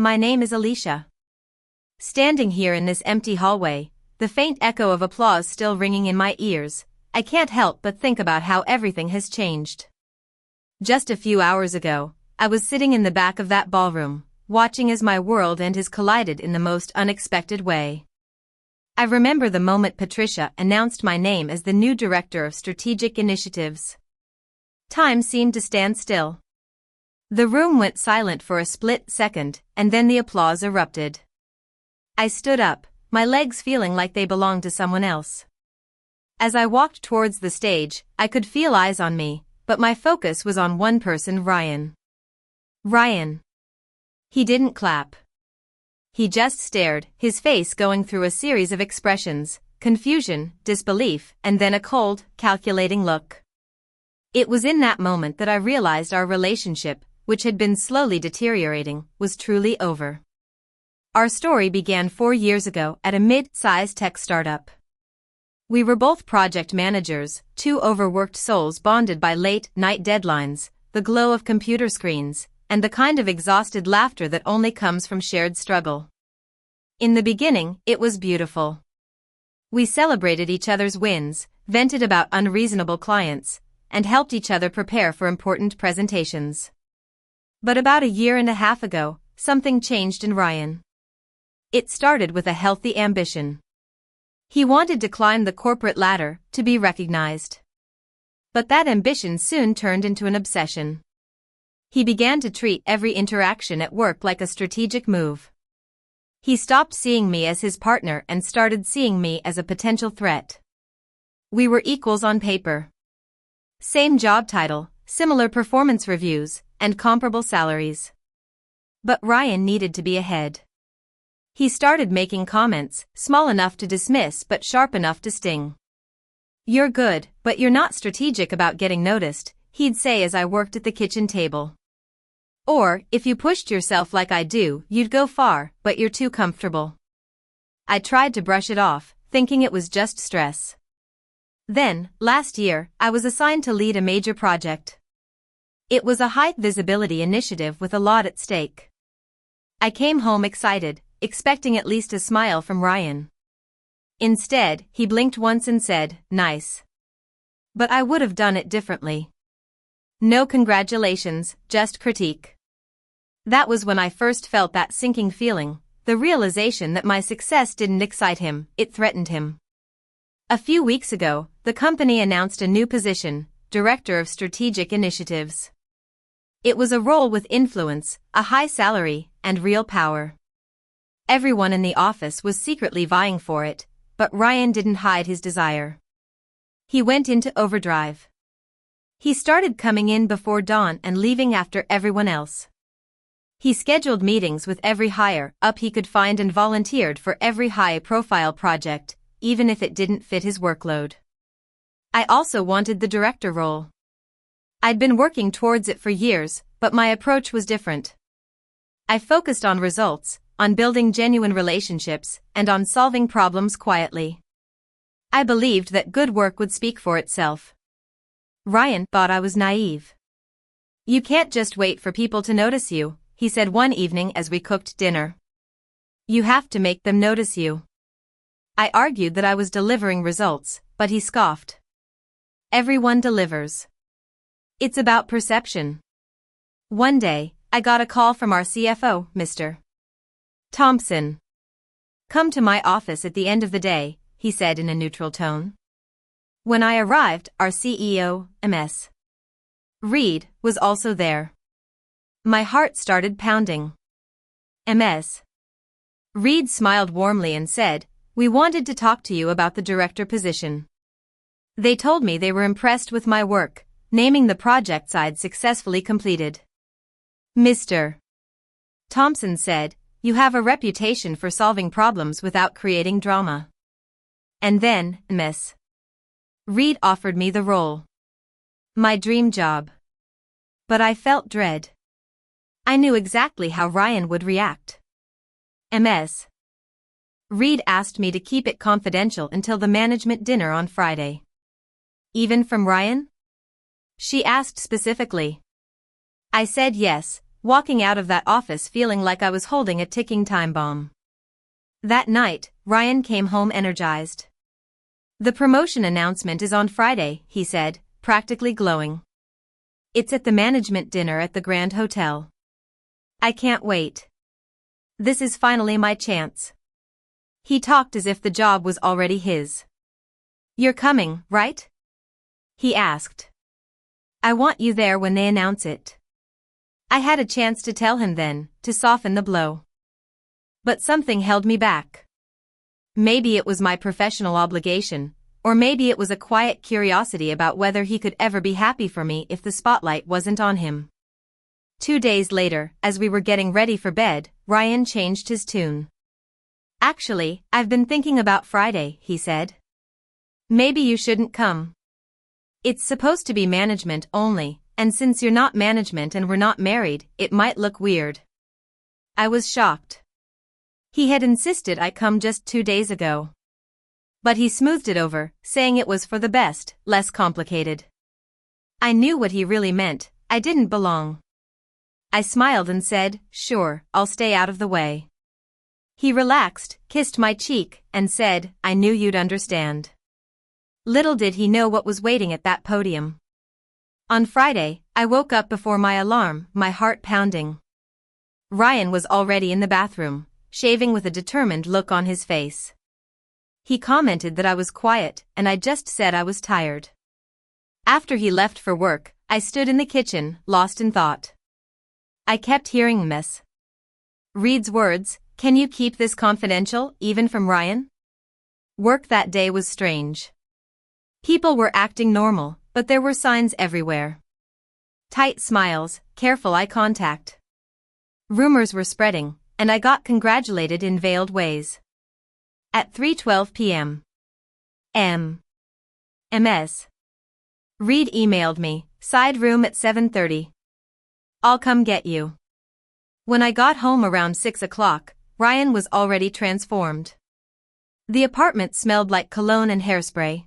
My name is Alicia. Standing here in this empty hallway, the faint echo of applause still ringing in my ears, I can't help but think about how everything has changed. Just a few hours ago, I was sitting in the back of that ballroom, watching as my world and his collided in the most unexpected way. I remember the moment Patricia announced my name as the new Director of Strategic Initiatives. Time seemed to stand still. The room went silent for a split second, and then the applause erupted. I stood up, my legs feeling like they belonged to someone else. As I walked towards the stage, I could feel eyes on me, but my focus was on one person, Ryan. Ryan. He didn't clap. He just stared, his face going through a series of expressions, confusion, disbelief, and then a cold, calculating look. It was in that moment that I realized our relationship, which had been slowly deteriorating, was truly over. Our story began 4 years ago at a mid-sized tech startup. We were both project managers, two overworked souls bonded by late-night deadlines, the glow of computer screens, and the kind of exhausted laughter that only comes from shared struggle. In the beginning, it was beautiful. We celebrated each other's wins, vented about unreasonable clients, and helped each other prepare for important presentations. But about a year and a half ago, something changed in Ryan. It started with a healthy ambition. He wanted to climb the corporate ladder, to be recognized. But that ambition soon turned into an obsession. He began to treat every interaction at work like a strategic move. He stopped seeing me as his partner and started seeing me as a potential threat. We were equals on paper. Same job title, similar performance reviews, and comparable salaries. But Ryan needed to be ahead. He started making comments, small enough to dismiss but sharp enough to sting. "You're good, but you're not strategic about getting noticed," he'd say as I worked at the kitchen table. Or, "If you pushed yourself like I do, you'd go far, but you're too comfortable." I tried to brush it off, thinking it was just stress. Then, last year, I was assigned to lead a major project. It was a high-visibility initiative with a lot at stake. I came home excited, expecting at least a smile from Ryan. Instead, he blinked once and said, "Nice. But I would have done it differently." No congratulations, just critique. That was when I first felt that sinking feeling, the realization that my success didn't excite him, it threatened him. A few weeks ago, the company announced a new position, Director of Strategic Initiatives. It was a role with influence, a high salary, and real power. Everyone in the office was secretly vying for it, but Ryan didn't hide his desire. He went into overdrive. He started coming in before dawn and leaving after everyone else. He scheduled meetings with every higher up he could find and volunteered for every high-profile project, even if it didn't fit his workload. I also wanted the director role. I'd been working towards it for years, but my approach was different. I focused on results, on building genuine relationships, and on solving problems quietly. I believed that good work would speak for itself. Ryan thought I was naive. "You can't just wait for people to notice you," he said one evening as we cooked dinner. "You have to make them notice you." I argued that I was delivering results, but he scoffed. "Everyone delivers. It's about perception." One day, I got a call from our CFO, Mr. Thompson. "Come to my office at the end of the day," he said in a neutral tone. When I arrived, our CEO, Immerse, Reed, was also there. My heart started pounding. "Immerse." Reed smiled warmly and said, "We wanted to talk to you about the director position. They told me they were impressed with my work, naming the projects I'd successfully completed." "Mr. Thompson said, you have a reputation for solving problems without creating drama." And then, Miss Reed offered me the role. My dream job. But I felt dread. I knew exactly how Ryan would react. Ms. Reed asked me to keep it confidential until the management dinner on Friday. "Even from Ryan?" she asked specifically. I said yes, walking out of that office feeling like I was holding a ticking time bomb. That night, Ryan came home energized. "The promotion announcement is on Friday," he said, practically glowing. "It's at the management dinner at the Grand Hotel. I can't wait. This is finally my chance." He talked as if the job was already his. "You're coming, right?" he asked. "I want you there when they announce it." I had a chance to tell him then, to soften the blow. But something held me back. Maybe it was my professional obligation, or maybe it was a quiet curiosity about whether he could ever be happy for me if the spotlight wasn't on him. 2 days later, as we were getting ready for bed, Ryan changed his tune. "Actually, I've been thinking about Friday," he said. "Maybe you shouldn't come. It's supposed to be management only, and since you're not management and we're not married, it might look weird." I was shocked. He had insisted I come just 2 days ago. But he smoothed it over, saying it was for the best, less complicated. I knew what he really meant. I didn't belong. I smiled and said, "Sure, I'll stay out of the way." He relaxed, kissed my cheek, and said, "I knew you'd understand." Little did he know what was waiting at that podium. On Friday, I woke up before my alarm, my heart pounding. Ryan was already in the bathroom, shaving with a determined look on his face. He commented that I was quiet, and I just said I was tired. After he left for work, I stood in the kitchen, lost in thought. I kept hearing Miss Reed's words, "Can you keep this confidential, even from Ryan?" Work that day was strange. People were acting normal, but there were signs everywhere. Tight smiles, careful eye contact. Rumors were spreading, and I got congratulated in veiled ways. At 3:12 p.m. Ms. Reed emailed me, "Side room at 7:30. I'll come get you." When I got home around 6 o'clock, Ryan was already transformed. The apartment smelled like cologne and hairspray.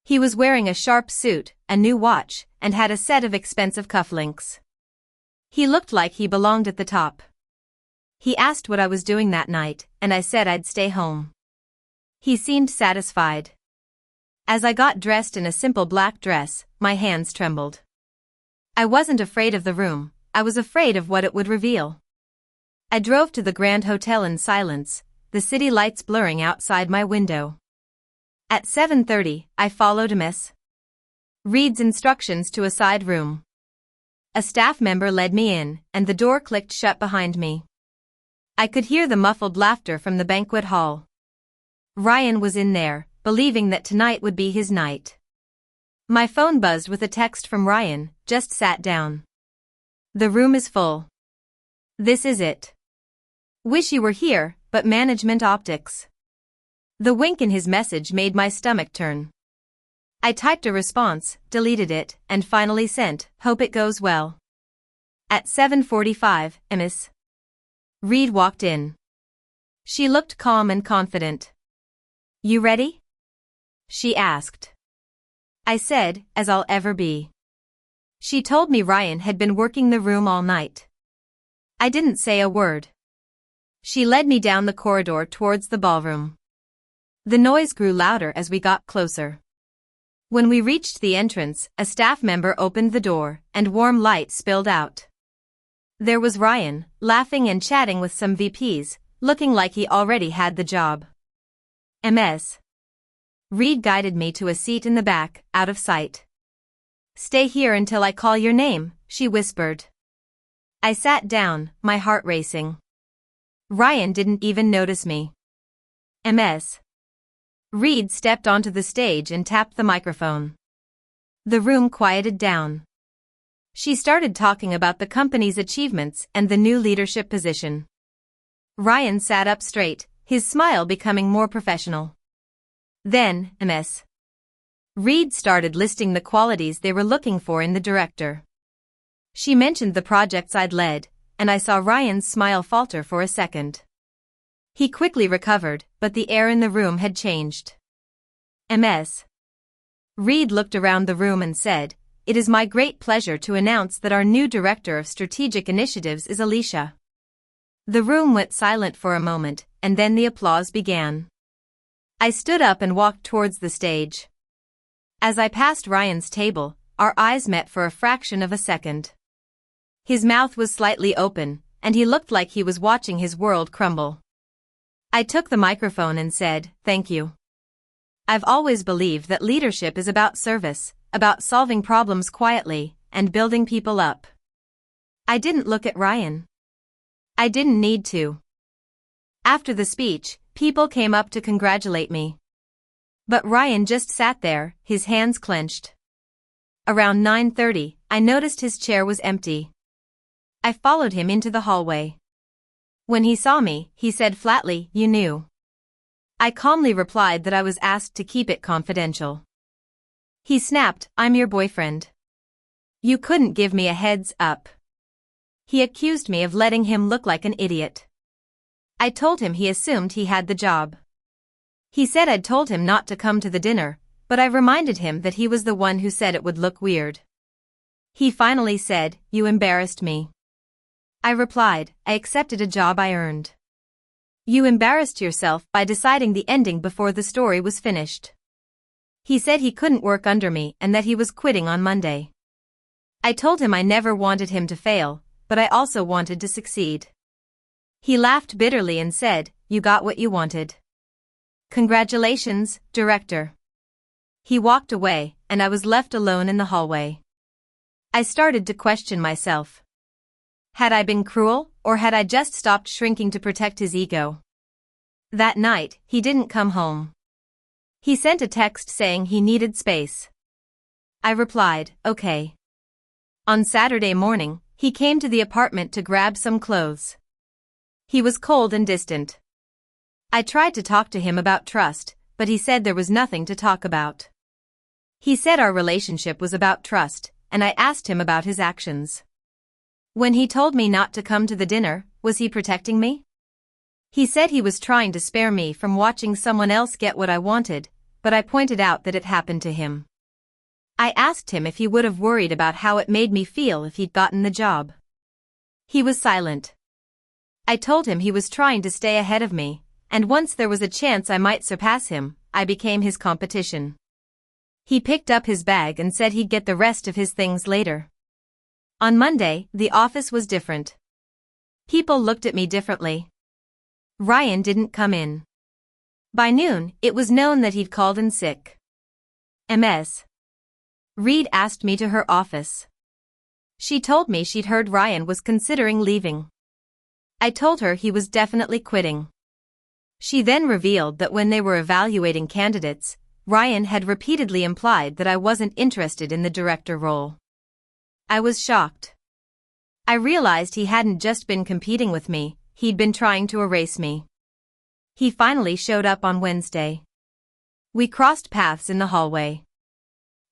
He was wearing a sharp suit, a new watch, and had a set of expensive cufflinks. He looked like he belonged at the top. He asked what I was doing that night, and I said I'd stay home. He seemed satisfied. As I got dressed in a simple black dress, my hands trembled. I wasn't afraid of the room, I was afraid of what it would reveal. I drove to the Grand Hotel in silence, the city lights blurring outside my window. At 7:30, I followed Miss Reed's instructions to a side room. A staff member led me in, and the door clicked shut behind me. I could hear the muffled laughter from the banquet hall. Ryan was in there, believing that tonight would be his night. My phone buzzed with a text from Ryan, "Just sat down. The room is full. This is it. Wish you were here, but management optics." The wink in his message made my stomach turn. I typed a response, deleted it, and finally sent, "Hope it goes well." At 7:45, Miss Reed walked in. She looked calm and confident. "You ready?" she asked. I said, "As I'll ever be." She told me Ryan had been working the room all night. I didn't say a word. She led me down the corridor towards the ballroom. The noise grew louder as we got closer. When we reached the entrance, a staff member opened the door, and warm light spilled out. There was Ryan, laughing and chatting with some VPs, looking like he already had the job. Ms. Reed guided me to a seat in the back, out of sight. "Stay here until I call your name," she whispered. I sat down, my heart racing. Ryan didn't even notice me. Ms. Reed stepped onto the stage and tapped the microphone. The room quieted down. She started talking about the company's achievements and the new leadership position. Ryan sat up straight, his smile becoming more professional. Then, Ms. Reed started listing the qualities they were looking for in the director. She mentioned the projects I'd led, and I saw Ryan's smile falter for a second. He quickly recovered, but the air in the room had changed. Ms. Reed looked around the room and said, it is my great pleasure to announce that our new Director of Strategic Initiatives is Alicia. The room went silent for a moment, and then the applause began. I stood up and walked towards the stage. As I passed Ryan's table, our eyes met for a fraction of a second. His mouth was slightly open, and he looked like he was watching his world crumble. I took the microphone and said, "Thank you. I've always believed that leadership is about service, about solving problems quietly, and building people up." I didn't look at Ryan. I didn't need to. After the speech, people came up to congratulate me. But Ryan just sat there, his hands clenched. Around 9:30, I noticed his chair was empty. I followed him into the hallway. When he saw me, he said flatly, "You knew." I calmly replied that I was asked to keep it confidential. He snapped, "I'm your boyfriend. You couldn't give me a heads up." He accused me of letting him look like an idiot. I told him he assumed he had the job. He said I'd told him not to come to the dinner, but I reminded him that he was the one who said it would look weird. He finally said, "You embarrassed me." I replied, "I accepted a job I earned." "You embarrassed yourself by deciding the ending before the story was finished." He said he couldn't work under me and that he was quitting on Monday. I told him I never wanted him to fail, but I also wanted to succeed. He laughed bitterly and said, "You got what you wanted. Congratulations, Director." He walked away, and I was left alone in the hallway. I started to question myself. Had I been cruel, or had I just stopped shrinking to protect his ego? That night, he didn't come home. He sent a text saying he needed space. I replied, "Okay." On Saturday morning, he came to the apartment to grab some clothes. He was cold and distant. I tried to talk to him about trust, but he said there was nothing to talk about. He said our relationship was about trust, and I asked him about his actions. When he told me not to come to the dinner, was he protecting me? He said he was trying to spare me from watching someone else get what I wanted, but I pointed out that it happened to him. I asked him if he would have worried about how it made me feel if he'd gotten the job. He was silent. I told him he was trying to stay ahead of me, and once there was a chance I might surpass him, I became his competition. He picked up his bag and said he'd get the rest of his things later. On Monday, the office was different. People looked at me differently. Ryan didn't come in. By noon, it was known that he'd called in sick. Ms. Reed asked me to her office. She told me she'd heard Ryan was considering leaving. I told her he was definitely quitting. She then revealed that when they were evaluating candidates, Ryan had repeatedly implied that I wasn't interested in the director role. I was shocked. I realized he hadn't just been competing with me, he'd been trying to erase me. He finally showed up on Wednesday. We crossed paths in the hallway.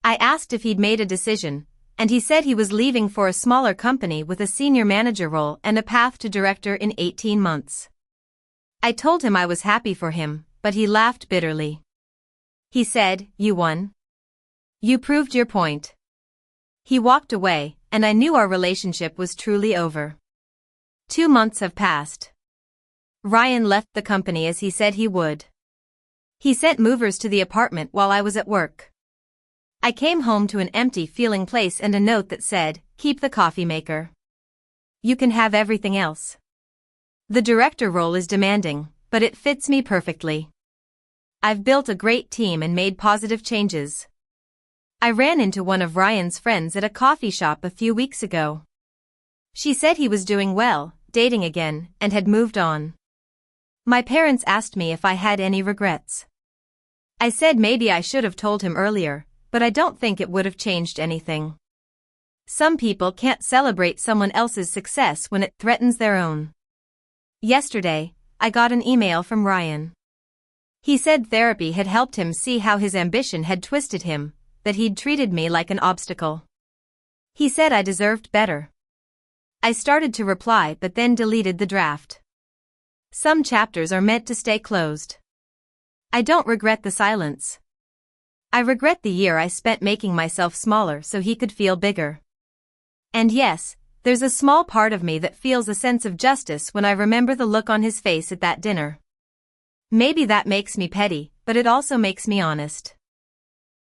I asked if he'd made a decision, and he said he was leaving for a smaller company with a senior manager role and a path to director in 18 months. I told him I was happy for him, but he laughed bitterly. He said, "You won. You proved your point." He walked away, and I knew our relationship was truly over. 2 months have passed. Ryan left the company as he said he would. He sent movers to the apartment while I was at work. I came home to an empty feeling place and a note that said, "Keep the coffee maker. You can have everything else." The director role is demanding, but it fits me perfectly. I've built a great team and made positive changes. I ran into one of Ryan's friends at a coffee shop a few weeks ago. She said he was doing well, dating again, and had moved on. My parents asked me if I had any regrets. I said maybe I should have told him earlier, but I don't think it would have changed anything. Some people can't celebrate someone else's success when it threatens their own. Yesterday, I got an email from Ryan. He said therapy had helped him see how his ambition had twisted him, that he'd treated me like an obstacle. He said I deserved better. I started to reply but then deleted the draft. Some chapters are meant to stay closed. I don't regret the silence. I regret the year I spent making myself smaller so he could feel bigger. And yes, there's a small part of me that feels a sense of justice when I remember the look on his face at that dinner. Maybe that makes me petty, but it also makes me honest.